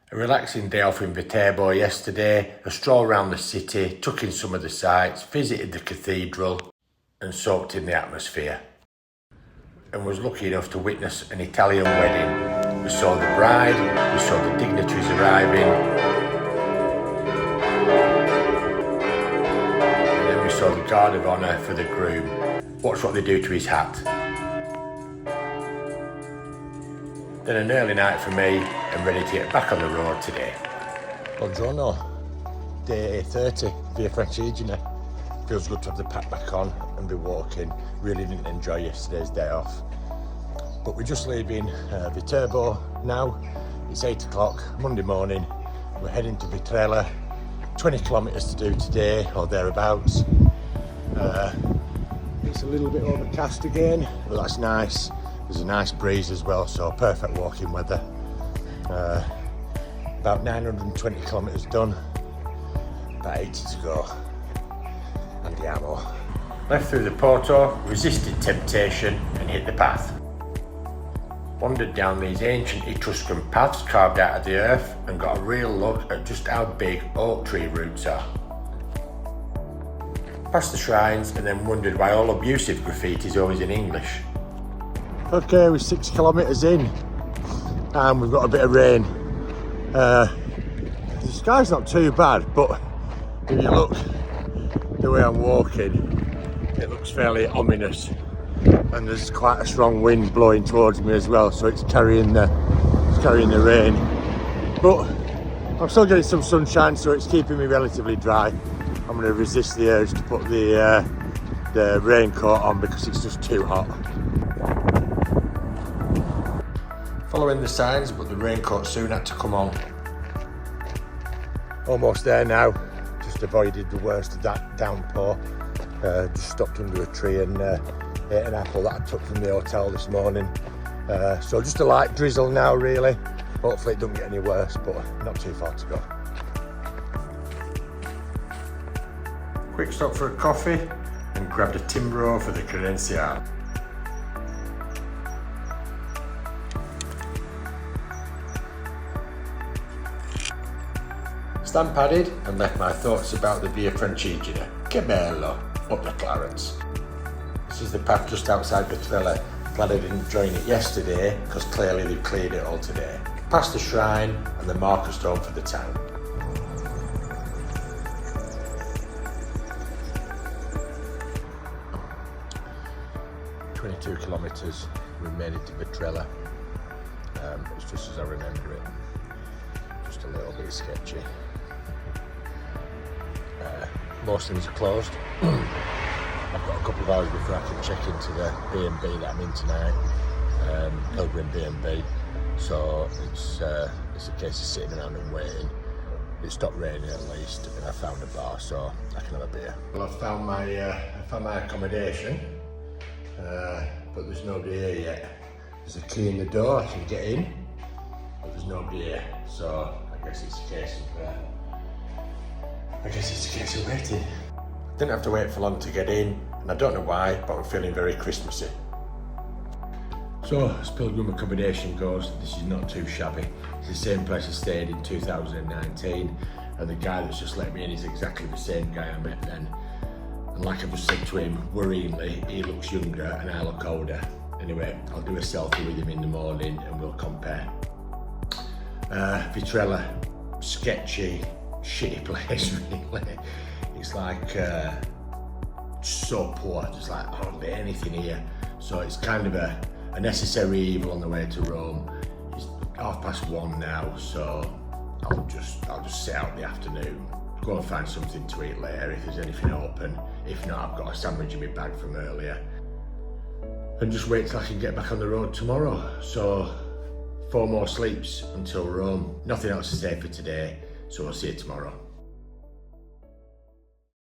A relaxing day off in Viterbo yesterday, a stroll around the city, took in some of the sights, visited the cathedral and soaked in the atmosphere. And was lucky enough to witness an Italian wedding. We saw the bride, we saw the dignitaries arriving, and then we saw the guard of honour for the groom. Watch what they do to his hat. Then an early night for me, and ready to get back on the road today. Buongiorno, day 30 via Francigena. Feels good to have the pack back on and be walking. Really didn't enjoy yesterday's day off. But we're just leaving Viterbo now. It's 8 o'clock, Monday morning. We're heading to Vetralla. 20 kilometres to do today, or thereabouts. It's a little bit overcast again, but that's nice. There's a nice breeze as well, so perfect walking weather. About 920 kilometres done, about 80 to go. Andiamo. Left through the Porto, resisted temptation and hit the path. Wandered down these ancient Etruscan paths carved out of the earth and got a real look at just how big oak tree roots are. Passed the shrines and then wondered why all abusive graffiti is always in English. Okay, we're 6 kilometres in and we've got a bit of rain. The sky's not too bad, but if you look the way I'm walking, it looks fairly ominous, and there's quite a strong wind blowing towards me as well, so it's carrying the rain. But I'm still getting some sunshine, so it's keeping me relatively dry. I'm going to resist the urge to put the raincoat on because it's just too hot. Following the signs, but the raincoat soon had to come on. Almost there now, just avoided the worst of that downpour. Just stopped under a tree and ate an apple that I took from the hotel this morning. So just a light drizzle now really. Hopefully it doesn't get any worse, but not too far to go. Quick stop for a coffee and grabbed a timbro for the credenziale. Stand padded and left my thoughts about the Via Francigena. Che bello, up the Clarence. This is the path just outside Vetralla. Glad I didn't join it yesterday because clearly they've cleared it all today. Past the shrine and the marker stone for the town. "22 kilometres, we made it to Vetralla. It's just as I remember it, just a little bit sketchy. Most things are closed. I've got a couple of hours before I can check into the B&B that I'm in tonight, Pilgrim B&B. So it's a case of sitting around and waiting. It stopped raining at least, and I found a bar, so I can have a beer. Well, I found my accommodation, but there's nobody here yet. There's a key in the door, I can get in, but there's nobody here. So I guess it's a case of waiting. Didn't have to wait for long to get in, and I don't know why, but I'm feeling very Christmassy. So, as pilgrim accommodation goes, this is not too shabby. It's the same place I stayed in 2019, and the guy that's just let me in is exactly the same guy I met then. And like I just said to him, worryingly, he looks younger and I look older. Anyway, I'll do a selfie with him in the morning and we'll compare. Vetralla, sketchy, shitty place really. It's like so poor, just like hardly anything here. So it's kind of a necessary evil on the way to Rome. It's 1:30 now, so I'll just sit out the afternoon, go and find something to eat later if there's anything open. If not, I've got a sandwich in my bag from earlier. And just wait till I can get back on the road tomorrow. So 4 more sleeps until Rome. Nothing else to say for today, so I'll see you tomorrow.